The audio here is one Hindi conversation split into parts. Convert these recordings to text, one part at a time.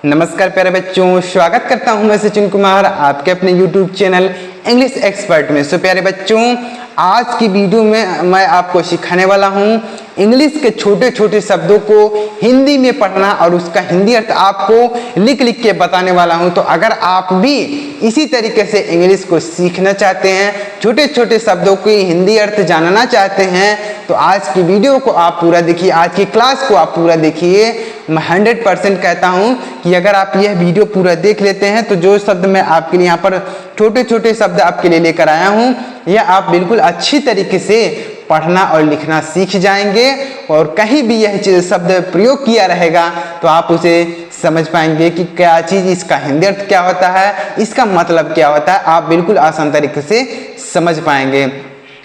नमस्कार प्यारे बच्चों, स्वागत करता हूं मैं सचिन कुमार आपके अपने YouTube चैनल इंग्लिश एक्सपर्ट में। प्यारे बच्चों, आज की वीडियो में मैं आपको सिखाने वाला हूं इंग्लिश के छोटे छोटे शब्दों को हिंदी में पढ़ना और उसका हिंदी अर्थ आपको लिख लिख के बताने वाला हूं। तो अगर आप भी इसी तरीके से इंग्लिश को सीखना चाहते हैं, छोटे छोटे शब्दों के हिंदी अर्थ जानना चाहते हैं, तो आज की वीडियो को आप पूरा देखिए, आज की क्लास को आप पूरा देखिए। मैं 100% कहता हूं कि अगर आप यह वीडियो पूरा देख लेते हैं तो जो शब्द मैं आपके लिए यहाँ पर छोटे छोटे शब्द आपके लिए लेकर आया हूं, यह आप बिल्कुल अच्छी तरीके से पढ़ना और लिखना सीख जाएंगे। और कहीं भी यह शब्द प्रयोग किया रहेगा तो आप उसे समझ पाएंगे कि क्या चीज़, इसका हिंदी अर्थ क्या होता है, इसका मतलब क्या होता है, आप बिल्कुल आसान तरीके से समझ पाएंगे।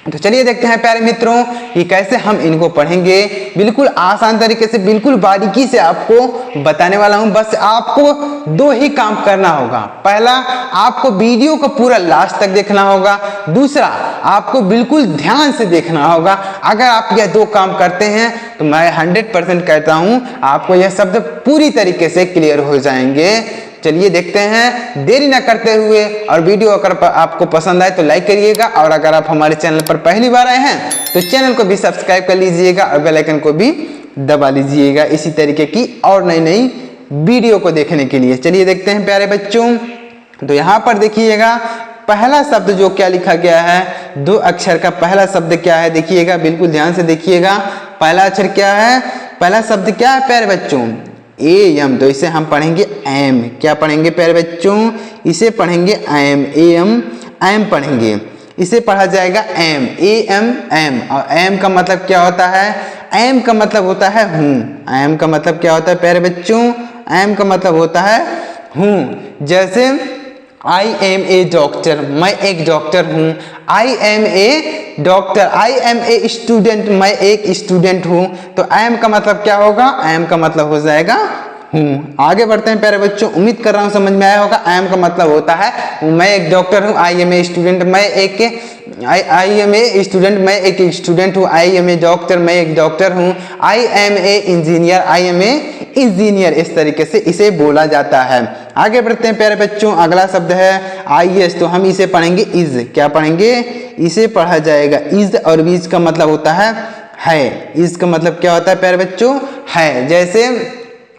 तो चलिए देखते हैं प्यारे मित्रों कि कैसे हम इनको पढ़ेंगे। बिल्कुल आसान तरीके से, बिल्कुल बारीकी से आपको बताने वाला हूं। बस आपको दो ही काम करना होगा। पहला, आपको वीडियो को पूरा लास्ट तक देखना होगा। दूसरा, आपको बिल्कुल ध्यान से देखना होगा। अगर आप यह दो काम करते हैं तो मैं 100% कहता हूं आपको यह शब्द पूरी तरीके से क्लियर हो जाएंगे। चलिए देखते हैं, देरी ना करते हुए। और वीडियो अगर आपको पसंद आए तो लाइक करिएगा, और अगर आप हमारे चैनल पर पहली बार आए हैं तो चैनल को भी सब्सक्राइब कर लीजिएगा और बेल आइकन को भी दबा लीजिएगा इसी तरीके की और नई नई वीडियो को देखने के लिए। चलिए देखते हैं प्यारे बच्चों। तो यहाँ पर देखिएगा, पहला शब्द जो क्या लिखा गया है, दो अक्षर का पहला शब्द क्या है, देखिएगा, बिल्कुल ध्यान से देखिएगा। पहला अक्षर क्या है, पहला शब्द क्या है प्यारे बच्चों, एम। तो इसे हम पढ़ेंगे एम। क्या पढ़ेंगे प्यारे बच्चों, इसे पढ़ेंगे एम, एम, एम पढ़ेंगे। इसे पढ़ा जाएगा एम, ए एम, एम। और एम का मतलब क्या होता है, एम का मतलब होता है हूँ। एम का मतलब क्या होता है प्यारे बच्चों, एम का मतलब होता है हूँ। जैसे आई एम ए डॉक्टर, मैं एक डॉक्टर हूँ। I am a doctor, I am a student, मैं एक स्टूडेंट हूँ। तो एम का मतलब क्या होगा, एम का मतलब हो जाएगा हूँ। आगे बढ़ते हैं प्यारे बच्चों, उम्मीद कर रहा हूँ समझ में आया होगा। एम का मतलब होता है मैं एक डॉक्टर हूँ, आई एम ए स्टूडेंट, मैं एक आई एम ए स्टूडेंट, मैं एक स्टूडेंट हूँ। आई एम ए डॉक्टर, मैं एक डॉक्टर हूँ। I am a engineer, I am a engineer, इस तरीके से इसे बोला जाता है। आगे बढ़ते हैं प्यारे बच्चों, अगला शब्द है आईएस। तो हम इसे पढ़ेंगे इज। क्या पढ़ेंगे, इसे पढ़ा जाएगा इज। और इज का मतलब होता है। इज का मतलब क्या होता है प्यारे बच्चों, है। जैसे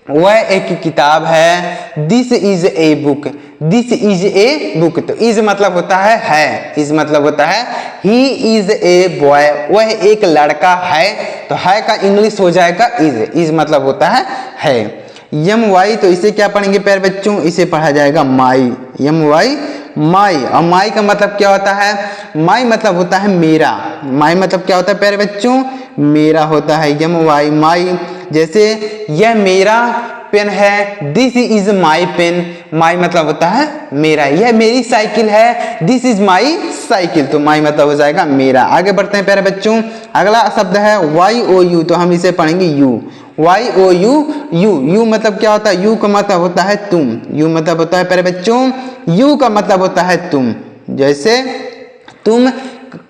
वह एक किताब है, this is a book, this is a book. तो इज मतलब होता है। इज मतलब होता है ही इज ए बॉय, वह एक लड़का है। तो है का इंग्लिश हो जाएगा इज। इज मतलब होता है। यम वाई, तो इसे क्या पढ़ेंगे प्यारे बच्चों, इसे पढ़ा जाएगा माई, यम वाई, माई। और माई का मतलब क्या होता है, माई मतलब होता है मेरा। माई मतलब क्या होता है प्यारे बच्चों, मेरा होता है, यम वाई, माई। जैसे यह मेरा पेन है, दिस इज माई पेन, माई मतलब होता है मेरा। यह मेरी साइकिल है, दिस इज माई साइकिल। तो माई मतलब हो जाएगा मेरा। आगे बढ़ते हैं प्यारे बच्चों, अगला शब्द है वाई ओ यू। तो हम इसे पढ़ेंगे you, Y O U, you. You मतलब क्या होता है, यू का मतलब होता है तुम। यू मतलब होता है प्यारे बच्चों, यू का मतलब होता है तुम। जैसे तुम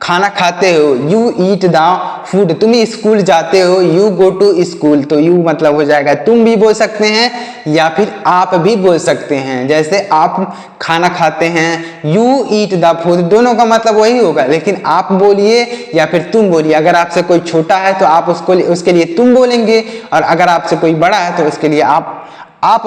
खाना खाते हो, यू ईट द फूड, तुम स्कूल जाते हो, यू गो टू स्कूल। तो यू मतलब हो जाएगा तुम भी बोल सकते हैं या फिर आप भी बोल सकते हैं। जैसे आप खाना खाते हैं, यू ईट द फूड, दोनों का मतलब वही होगा, लेकिन आप बोलिए या फिर तुम बोलिए। अगर आपसे कोई छोटा है तो आप उसके लिए तुम बोलेंगे, और अगर आपसे कोई बड़ा है तो उसके लिए आप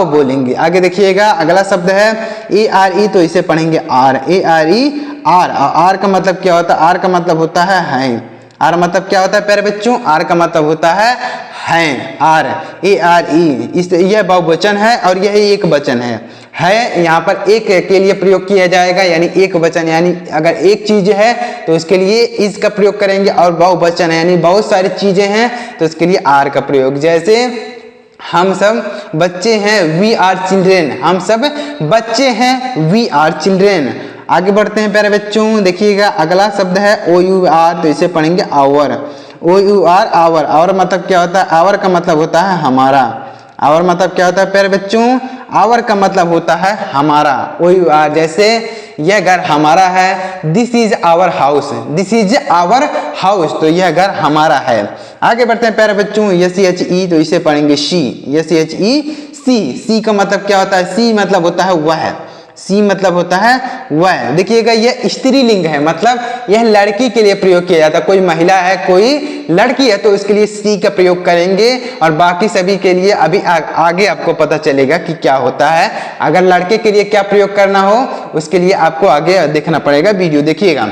बोलेंगे। आगे देखिएगा, अगला शब्द है ए आर ई। तो इसे पढ़ेंगे are, A R E, are. Are का मतलब क्या होता है, आर का मतलब होता है। आर मतलब क्या होता है प्यारे बच्चों, आर का मतलब होता है। आर, ए आर ई, इस यह बहुवचन है और यह एक वचन है। यहाँ पर एक के लिए प्रयोग किया जाएगा, यानी एक वचन, यानी अगर एक चीज है तो उसके लिए इस का प्रयोग करेंगे, और बहुवचन है यानी बहुत सारी चीजें हैं तो उसके लिए आर का प्रयोग। जैसे हम सब बच्चे हैं, वी आर चिल्ड्रेन, हम सब बच्चे हैं, वी आर चिल्ड्रेन। आगे बढ़ते हैं प्यारे बच्चों, देखिएगा, अगला शब्द है ओ यू आर। तो इसे पढ़ेंगे our, O U R, our. Our मतलब क्या होता है, आवर का मतलब होता है हमारा। आवर मतलब क्या होता है प्यारे बच्चों, आवर का मतलब होता है हमारा, ओ यू आर। जैसे यह घर हमारा है, this is our house, this is our house. तो यह घर हमारा है। आगे बढ़ते हैं प्यारे बच्चों, यस एच ई। तो इसे पढ़ेंगे शी, यस एच ई, सी का मतलब क्या होता है? सी मतलब होता है वह, सी मतलब होता है वह। देखिएगा यह स्त्रीलिंग है, मतलब यह लड़की के लिए प्रयोग किया जाता है। कोई महिला है, कोई लड़की है तो इसके लिए सी का प्रयोग करेंगे, और बाकी सभी के लिए अभी आगे आपको पता चलेगा कि क्या होता है। अगर लड़के के लिए क्या प्रयोग करना हो उसके लिए आपको आगे देखना पड़ेगा वीडियो, देखिएगा।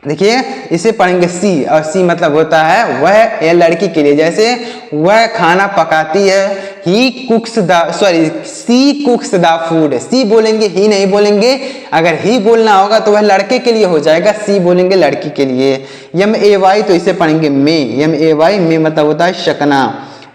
देखिए इसे पढ़ेंगे सी, और सी मतलब होता है वह या लड़की के लिए। जैसे वह खाना पकाती है, he cooks the, sorry she cooks the food. She बोलेंगे, ही नहीं बोलेंगे। अगर ही बोलना होगा तो वह लड़के के लिए हो जाएगा, सी बोलेंगे लड़की के लिए। यम ए वाई तो इसे पढ़ेंगे मे, यम ए वाई, मे मतलब होता है शकना,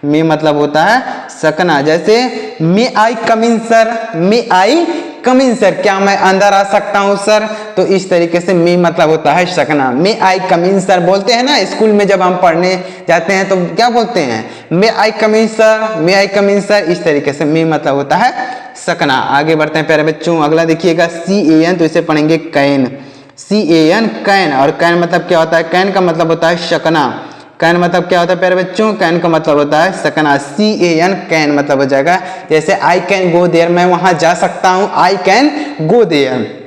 मे मतलब होता है सकना। जैसे मे आई कम इन सर, मे आई कम इन सर, क्या मैं अंदर आ सकता हूँ सर? तो इस तरीके से मे मतलब होता है सकना। मे आई कम इन सर बोलते हैं ना स्कूल में जब हम पढ़ने जाते हैं तो क्या बोलते हैं? मे आई कम इन सर, मे आई कम इन सर। इस तरीके से मे मतलब होता है सकना। आगे बढ़ते हैं प्यारे बच्चों, अगला देखिएगा सी ए एन तो इसे पढ़ेंगे can, C A N can. और कैन मतलब क्या होता है? कैन का मतलब होता है शकना। कैन मतलब क्या होता है प्यारे बच्चों? कैन का मतलब होता है सकना। सी ए एन कैन मतलब हो जाएगा, जैसे आई कैन गो देयर, मैं वहां जा सकता हूं, I can go there.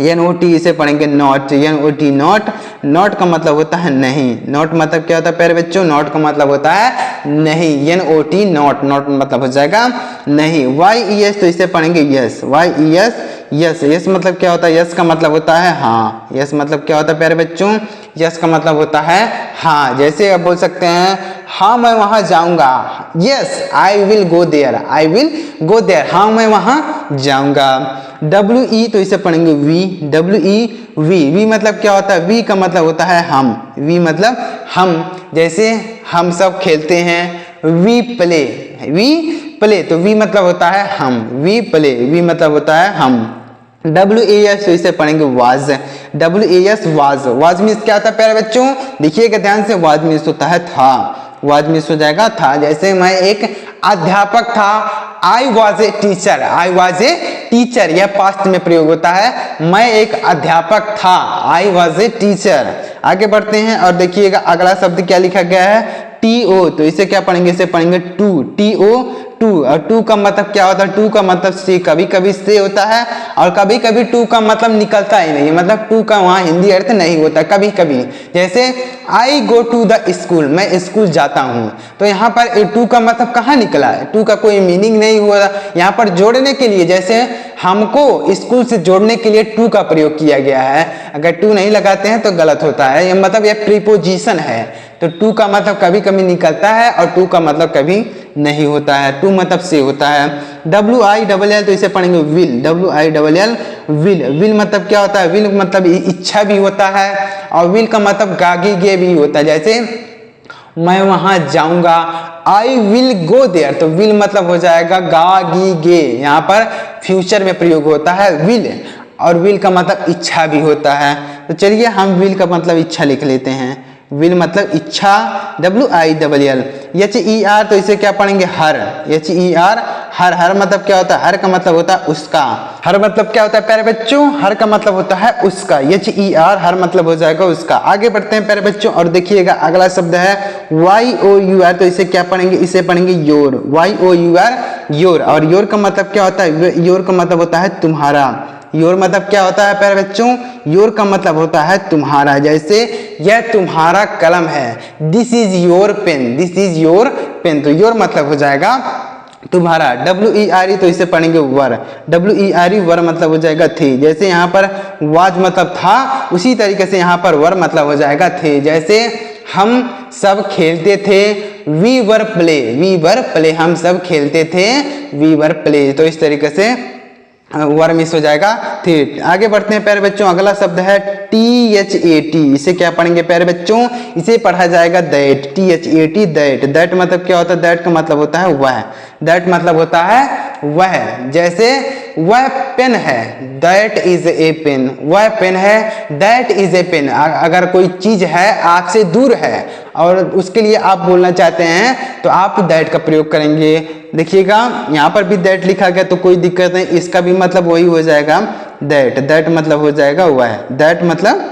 N O T इसे पढ़ेंगे not, N O T not, not का मतलब होता है नहीं। नॉट मतलब क्या होता है प्यारे बच्चों? नॉट का मतलब होता है नहीं, N O T not, not मतलब हो जाएगा नहीं। वाई ई एस तो इसे पढ़ेंगे yes, Y E S yes. Yes मतलब क्या होता है? यस का मतलब होता है हाँ। यस मतलब क्या होता है प्यारे बच्चों? यस का मतलब होता है हाँ। जैसे आप बोल सकते हैं हाँ मैं वहां जाऊंगा, yes I will go there, I will go there, हाँ मैं वहां जाऊंगा। डब्ल्यू ई तो इसे पढ़ेंगे we, W E we, we मतलब क्या होता है? वी का मतलब होता है हम, वी मतलब हम। जैसे हम सब खेलते हैं, वी प्ले, वी प्ले तो वी मतलब होता है हम, वी प्ले, वी मतलब होता है हम। डब्ल्यू ए एस तो इसे पढ़ेंगे was, W A S was, was means क्या होता है प्यारे बच्चों? देखिएगा ध्यान से, वाज मीन्स होता है था, वाज मीन्स हो जाएगा था। जैसे मैं एक अध्यापक था, I was a teacher, I was a teacher, यह पास्ट में प्रयोग होता है। मैं एक अध्यापक था, आई वॉज ए टीचर। आगे बढ़ते हैं और देखिएगा अगला शब्द क्या लिखा गया है? टी ओ तो इसे क्या पढ़ेंगे? इसे पढ़ेंगे टू, टी ओ टू। और टू का मतलब क्या होता है? टू का मतलब से, कभी कभी से होता है और कभी कभी टू का मतलब निकलता ही नहीं, मतलब टू का वहाँ हिंदी अर्थ नहीं होता कभी कभी। जैसे आई गो टू द स्कूल, मैं स्कूल जाता हूँ, तो यहाँ पर टू का मतलब कहाँ निकला है? टू का कोई मीनिंग नहीं हुआ। यहाँ पर जोड़ने के लिए, जैसे हमको स्कूल से जोड़ने के लिए टू का प्रयोग किया गया है। अगर टू नहीं लगाते हैं तो गलत होता है, ये मतलब यह प्रीपोजिशन है। तो टू का मतलब कभी कभी निकलता है और टू का मतलब कभी नहीं होता है। टू मतलब से होता है। डब्ल्यू आई डबल एल तो इसे पढ़ेंगे will, W I double L will. Will मतलब क्या होता है? विल मतलब इच्छा भी होता है, और विल का मतलब गागी गे भी होता है। जैसे मैं वहां जाऊंगा, आई विल गो देयर, तो विल मतलब हो जाएगा गागी गे। यहाँ पर फ्यूचर में प्रयोग होता है विल, और विल का मतलब इच्छा भी होता है। तो चलिए हम विल का मतलब इच्छा लिख लेते हैं। विल मतलब इच्छा, W I double L. H E are तो इसे क्या पढ़ेंगे? हर, एच ई आर हर। हर मतलब क्या होता है? हर का मतलब होता है उसका। हर मतलब क्या होता है प्यारे बच्चों? हर का मतलब होता है उसका, एच ई आर हर मतलब हो जाएगा उसका। आगे बढ़ते हैं प्यारे बच्चों और देखिएगा अगला शब्द है वाई ओ यू आर तो इसे क्या पढ़ेंगे? इसे पढ़ेंगे your, Y O U R your. और योर का मतलब क्या होता है? योर का मतलब होता है तुम्हारा। योर मतलब क्या होता है प्यारे बच्चों? योर का मतलब होता है तुम्हारा। जैसे यह तुम्हारा कलम है, this is your pen, this is your pen, तो योर मतलब हो जाएगा तुम्हारा। डब्ल्यू ई आर ई तो इसे पढ़ेंगे वर, डब्ल्यू ई आर ई वर मतलब हो जाएगा थे। जैसे यहाँ पर वाज मतलब था, उसी तरीके से यहाँ पर वर मतलब हो जाएगा थे। जैसे हम सब खेलते थे, we were play, we were play, हम सब खेलते थे, वी वर प्ले। तो इस तरीके से वर मिस हो जाएगा थे। आगे बढ़ते हैं प्यारे बच्चों, अगला शब्द है टी एच ए टी। इसे क्या पढ़ेंगे प्यारे बच्चों? इसे पढ़ा जाएगा that, T H A T that. That मतलब क्या होता है? दैट का मतलब होता है वह, दैट मतलब होता है वह। जैसे वह पेन है, दैट इज ए पेन, वह पेन है, दैट इज ए पेन। अगर कोई चीज है आपसे दूर है और उसके लिए आप बोलना चाहते हैं तो आप दैट का प्रयोग करेंगे। देखिएगा यहाँ पर भी दैट लिखा गया तो कोई दिक्कत नहीं, इसका भी मतलब वही हो जाएगा दैट, दैट मतलब हो जाएगा वह, दैट मतलब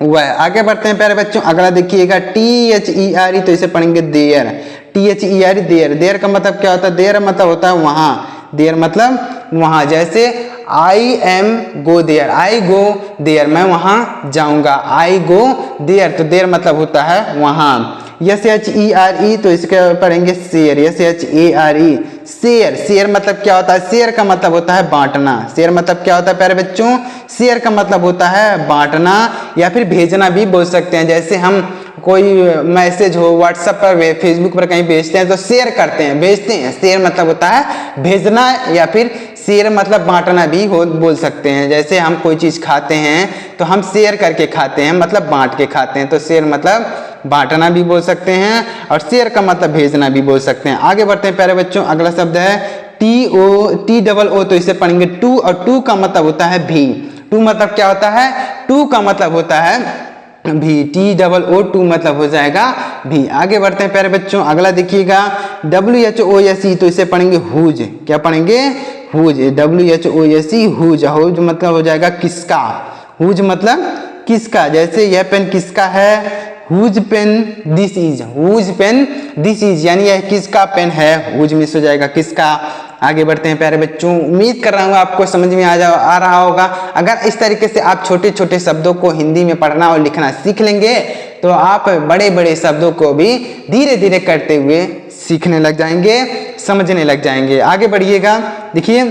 वह। आगे बढ़ते हैं प्यारे बच्चों, अगला देखिएगा T H E R E तो इसे पढ़ेंगे there, T H E R E there. There का मतलब क्या होता है? देयर मतलब होता है वहाँ, देयर मतलब वहाँ, जैसे I am go there, I go there मैं वहाँ जाऊँगा, आई गो देयर, तो देयर मतलब होता है वहाँ। Yes H E R E तो इसके पढ़ेंगे share, yes H A R E share, share मतलब क्या होता है, शेयर का मतलब होता है बांटना, शेयर मतलब क्या होता है प्यारे बच्चों, शेयर का मतलब होता है बांटना या फिर भेजना भी बोल सकते हैं। जैसे हम कोई मैसेज हो व्हाट्सएप पर, फेसबुक पर कहीं भेजते हैं तो शेयर करते हैं, भेजते हैं, शेयर मतलब होता है भेजना या फिर शेयर मतलब बांटना भी हो बोल सकते हैं। जैसे हम कोई चीज़ खाते हैं तो हम शेयर करके खाते हैं, मतलब बांट के खाते हैं, तो शेयर मतलब बांटना भी बोल सकते हैं और शेयर का मतलब भेजना भी बोल सकते हैं। आगे बढ़ते हैं प्यारे बच्चों, अगला शब्द है टी डबल ओ, तो इसे पढ़ेंगे टू, और टू का मतलब होता है भी। टू मतलब क्या होता है, टू का मतलब होता है भी, टी डबल ओ टू मतलब हो जाएगा भी। आगे बढ़ते हैं प्यारे बच्चों, अगला देखिएगा WHOSE, तो इसे पढ़ेंगे हुज, क्या पढ़ेंगे हुज, WHOSE हुज, हुज मतलब हो जाएगा किसका, हुज मतलब किसका। जैसे यह पेन किसका है, whose pen this is, whose pen this is यानी यह किसका पेन है, हुज मिस हो जाएगा किसका। आगे बढ़ते हैं प्यारे बच्चों, उम्मीद कर रहा हूँ आपको समझ में आ रहा होगा। अगर इस तरीके से आप छोटे छोटे शब्दों को हिंदी में पढ़ना और लिखना सीख लेंगे तो आप बड़े बड़े शब्दों को भी धीरे धीरे करते हुए सीखने लग जाएंगे, समझने लग जाएंगे। आगे बढ़िएगा, देखिए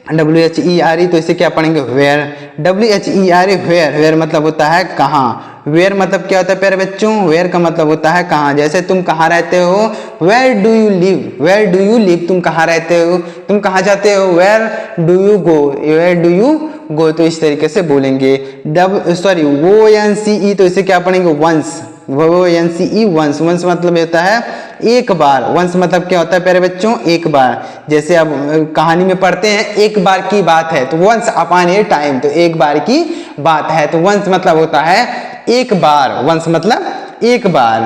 WHERE, तो इसे क्या पढ़ेंगे वेयर, WHERE वेयर, वेयर मतलब होता है कहाँ, वेयर मतलब क्या होता है प्यारे बच्चों, वेयर का मतलब होता है कहाँ। जैसे तुम कहाँ रहते हो, where do you live, where do you live तुम कहाँ रहते हो, तुम कहाँ जाते हो, where do you go, where do you go, तो इस तरीके से बोलेंगे। WONCE, तो इसे क्या पढ़ेंगे वंस, WONCE वंस, वंस मतलब होता है एक बार, वंस मतलब क्या होता है प्यारे बच्चों एक बार। जैसे अब कहानी में पढ़ते हैं एक बार की बात है, तो वंस अपॉन ए टाइम, तो एक बार की बात है, तो वंस मतलब होता है एक बार, वंस मतलब एक बार।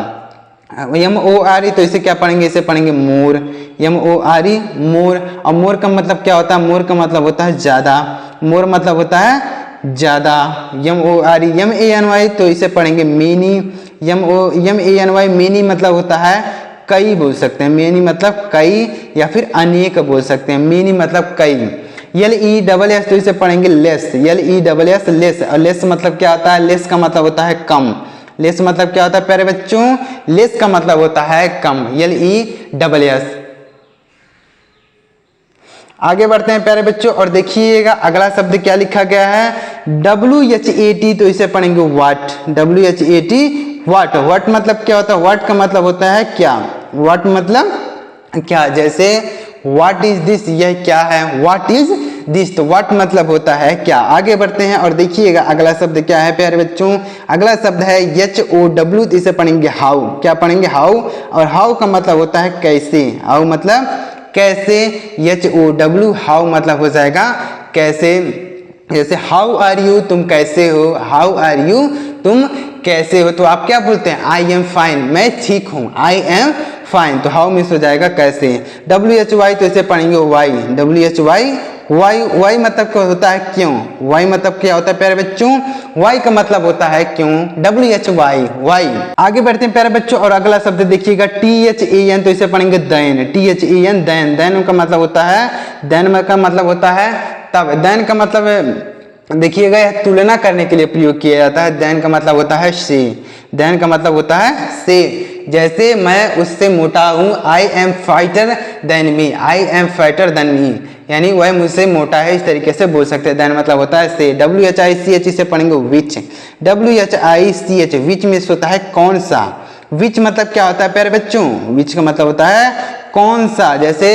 MORE, तो इसे क्या पढ़ेंगे, इसे पढ़ेंगे मोर, MORE मोर, और मोर का मतलब क्या होता है, मोर का मतलब होता है ज्यादा, मोर मतलब होता है ज्यादा। MORE MANY, तो इसे पढ़ेंगे मेनी, MANY मेनी मतलब होता है कई बोल सकते हैं, मेनी मतलब कई या फिर अनेक बोल सकते हैं, मेनी मतलब कई। LESS, तो इसे पढ़ेंगे लेस, LESS लेस, और लेस मतलब क्या होता है, लेस का मतलब होता है कम, लेस मतलब क्या होता है प्यारे बच्चों, लेस का मतलब होता है कम, LESS। आगे बढ़ते हैं प्यारे बच्चों और देखिएगा अगला शब्द क्या लिखा गया है, WHAT, तो इसे पढ़ेंगे व्हाट, WHAT व्हाट, व्हाट मतलब क्या होता है, व्हाट का मतलब होता है क्या, व्हाट मतलब क्या। जैसे व्हाट इज दिस, यह क्या है, व्हाट इज दिस, तो व्हाट मतलब होता है क्या। आगे बढ़ते हैं और देखिएगा अगला शब्द क्या है प्यारे बच्चों, अगला शब्द है HOW, तो इसे पढ़ेंगे हाउ, क्या पढ़ेंगे हाउ, और हाउ का मतलब होता है कैसे, हाउ मतलब कैसे, HOW हाउ मतलब हो जाएगा कैसे। जैसे हाउ आर यू तुम कैसे हो, हाउ आर यू तुम कैसे हो, तो आप क्या बोलते हैं आई एम फाइन, मैं ठीक हूँ, आई एम फाइन, तो हाउ मिस हो जाएगा कैसे। WHY, तो इसे पढ़ेंगे वाई, WHY वाई, वाई मतलब क्या होता है क्यों, वाई मतलब क्या होता है प्यारे बच्चों, वाई का मतलब होता है क्यों, WHY वाई। आगे बढ़ते हैं प्यारे बच्चों और अगला शब्द देखिएगा THAN, तो इसे पढ़ेंगे दैन, THAN दैन, दैन का मतलब होता है, दैन का मतलब होता है तब, दैन का मतलब देखिएगा यह तुलना करने के लिए प्रयोग किया जाता है, दैन का मतलब होता है से, दैन का मतलब होता है से। जैसे मैं उससे मोटा हूँ, I M fighter than me, I am fighter than me, यानी वह मुझसे मोटा है, इस तरीके से बोल सकते हैं। देन मतलब होता है से। WHICH, इसे पढ़ेंगे विच, WHICH विच में होता है कौन सा, विच मतलब क्या होता है प्यारे बच्चों, विच का मतलब होता है कौन सा। जैसे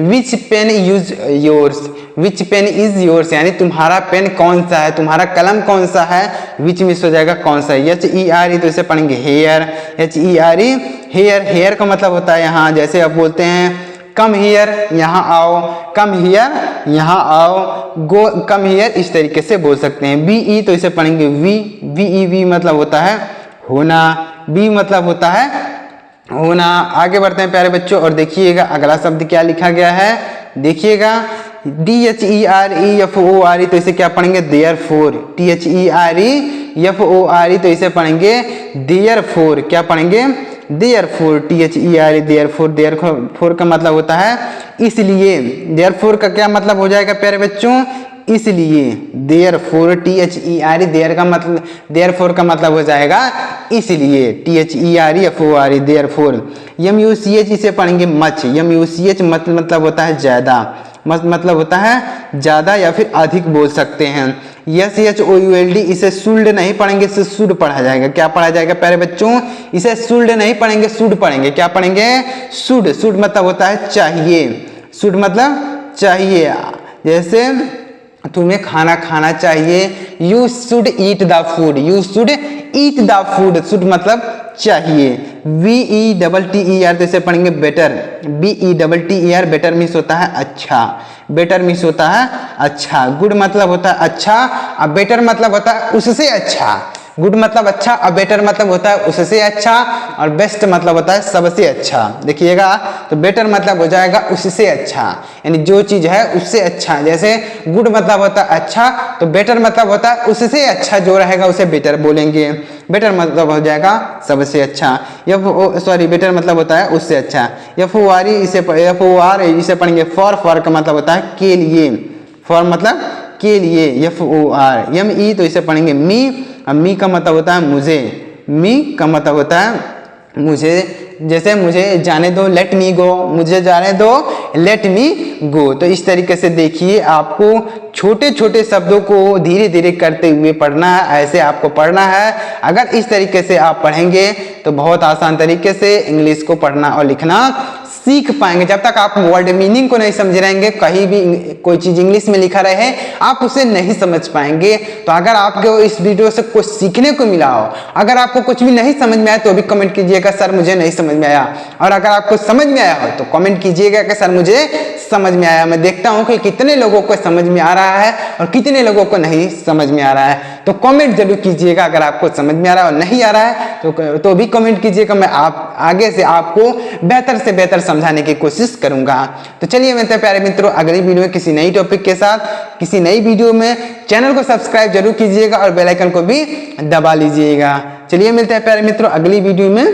which pen use yours, which pen is yours, यानी तुम्हारा पेन कौन सा है, तुम्हारा कलम कौन सा है, विच मिस हो जाएगा कौन सा। HERE, तो इसे पढ़ेंगे हेयर, HERE हेयर, हेयर का मतलब होता है यहाँ, जैसे आप बोलते हैं कम हियर यहाँ आओ, कम हियर यहाँ आओ, गो कम हियर, इस तरीके से बोल सकते हैं। BE, तो इसे पढ़ेंगे VE मतलब होता है होना, B मतलब होता है होना। आगे बढ़ते हैं प्यारे बच्चों और देखिएगा अगला शब्द क्या लिखा गया है, देखिएगा DHEREFORE, तो इसे क्या पढ़ेंगे देयरफॉर, DHEREFORE, तो इसे पढ़ेंगे देयरफॉर, क्या पढ़ेंगे देयरफॉर, THERE, देयरफॉर। देयरफॉर का मतलब होता है इसलिए। देयरफॉर का क्या मतलब हो जाएगा प्यारे बच्चों? इसलिए। देयरफॉर, THERE, देयरफॉर का मतलब हो जाएगा इसलिए। THEREFOR, therefore. MUCH इसे पढ़ेंगे मच। MUCH मतलब होता है ज्यादा, मतलब होता है ज्यादा या फिर अधिक बोल सकते हैं। SHOULD इसे शुल्ड नहीं पढ़ेंगे, इसे शुड पढ़ा जाएगा। क्या पढ़ा जाएगा प्यारे बच्चों? इसे शुल्ड नहीं पढ़ेंगे, शुड पढ़ेंगे। क्या पढ़ेंगे? शुड। शुड मतलब होता है चाहिए। शुड मतलब चाहिए। जैसे तुम्हें खाना खाना चाहिए, you should eat the food. You should eat the food. Should मतलब चाहिए। BETTER तो इसे पढ़ेंगे बेटर। BETTER बेटर मीन्स होता है अच्छा। बेटर मीन्स होता है अच्छा। गुड मतलब होता है अच्छा, और बेटर मतलब होता है उससे अच्छा। गुड मतलब अच्छा, और बेटर मतलब होता है उससे अच्छा, और बेस्ट मतलब होता है सबसे अच्छा। देखिएगा, तो बेटर मतलब हो जाएगा उससे अच्छा, यानी जो चीज है उससे अच्छा। जैसे गुड मतलब होता है अच्छा, तो बेटर मतलब होता है उससे अच्छा जो रहेगा उसे बेटर बोलेंगे। बेटर मतलब हो जाएगा सबसे अच्छा। बेटर मतलब होता है उससे अच्छा। FOR इसे पढ़ेंगे फॉर का मतलब होता है के लिए। फॉर मतलब के लिए। FOR। ME तो इसे पढ़ेंगे मी। मी का मतलब होता है मुझे। मी का मतलब होता है मुझे। जैसे मुझे जाने दो, लेट मी गो। मुझे जाने दो, लेट मी गो। तो इस तरीके से देखिए, आपको छोटे छोटे शब्दों को धीरे धीरे करते हुए पढ़ना है। ऐसे आपको पढ़ना है। अगर इस तरीके से आप पढ़ेंगे तो बहुत आसान तरीके से इंग्लिश को पढ़ना और लिखना सीख पाएंगे। जब तक आप वर्ड मीनिंग को नहीं समझ रहेंगे, कहीं भी कोई चीज इंग्लिश में लिखा रहे आप उसे नहीं समझ पाएंगे। तो अगर आपको इस वीडियो से कुछ सीखने को मिला हो, अगर आपको कुछ भी नहीं समझ में आया तो भी कमेंट कीजिएगा सर मुझे नहीं समझ में आया। और अगर आपको समझ में आया हो तो कमेंट कीजिएगा कि सर मुझे समझ में आया। मैं देखता हूं कि कितने लोगों को समझ में आ रहा है और कितने लोगों को नहीं समझ में आ रहा है। तो कमेंट जरूर कीजिएगा। अगर आपको समझ में आ रहा है और नहीं आ रहा है तो भी कमेंट कीजिएगा। मैं आगे से आपको बेहतर से बेहतर समझाने की कोशिश करूंगा। तो चलिए मिलते हैं प्यारे मित्रों अगली वीडियो में किसी नई टॉपिक के साथ, किसी नई वीडियो में। चैनल को सब्सक्राइब जरूर कीजिएगा और बेल आइकन को भी दबा लीजिएगा। चलिए मिलते हैं प्यारे मित्रों अगली वीडियो में।